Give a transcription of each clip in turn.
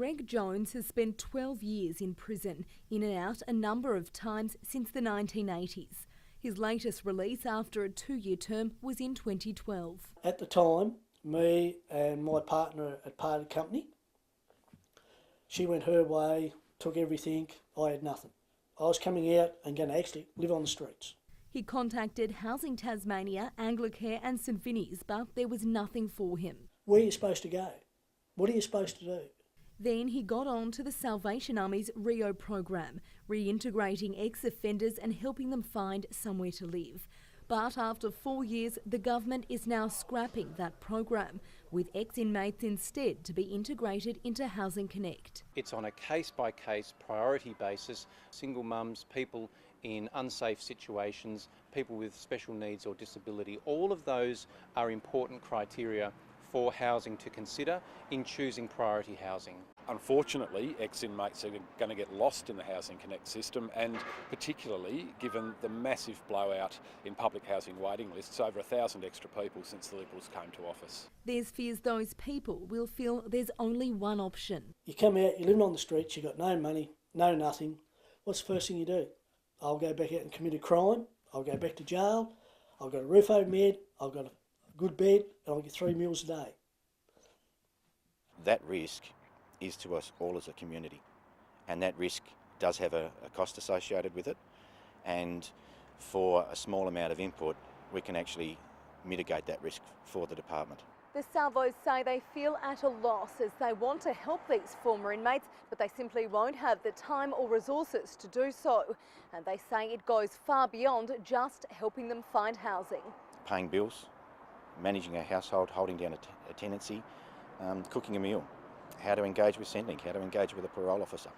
Greg Jones has spent 12 years in prison, in and out a number of times since the 1980s. His latest release after a 2-year term was in 2012. At the time, me and my partner had parted company. She went her way, took everything, I had nothing. I was coming out and going to actually live on the streets. He contacted Housing Tasmania, Anglicare and St Vinny's, but there was nothing for him. Where are you supposed to go? What are you supposed to do? Then he got on to the Salvation Army's Rio program, reintegrating ex-offenders and helping them find somewhere to live. But after 4 years, the government is now scrapping that program, with ex-inmates instead to be integrated into Housing Connect. It's on a case-by-case priority basis. Single mums, people in unsafe situations, people with special needs or disability, all of those are important criteria for housing to consider in choosing priority housing. Unfortunately, ex-inmates are going to get lost in the Housing Connect system, and particularly given the massive blowout in public housing waiting lists, over 1,000 extra people since the Liberals came to office. There's fears those people will feel there's only one option. You come out, you're living on the streets, you've got no money, no nothing. What's the first thing you do? I'll go back out and commit a crime, I'll go back to jail, I've got a roof over my head, I've got a good bed, and I'll get 3 meals a day. That risk is to us all as a community, and that risk does have a cost associated with it, and for a small amount of input we can actually mitigate that risk for the department. The Salvos say they feel at a loss as they want to help these former inmates, but they simply won't have the time or resources to do so. And they say it goes far beyond just helping them find housing. Paying bills, managing a household, holding down a tenancy, cooking a meal, how to engage with Centrelink, how to engage with a parole officer.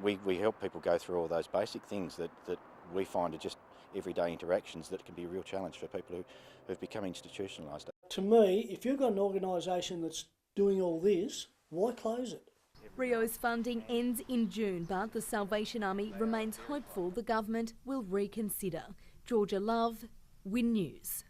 We help people go through all those basic things that we find are just everyday interactions that can be a real challenge for people who've become institutionalised. To me, if you've got an organisation that's doing all this, why close it? Rio's funding ends in June, but the Salvation Army remains hopeful the government will reconsider. Georgia Love, Win News.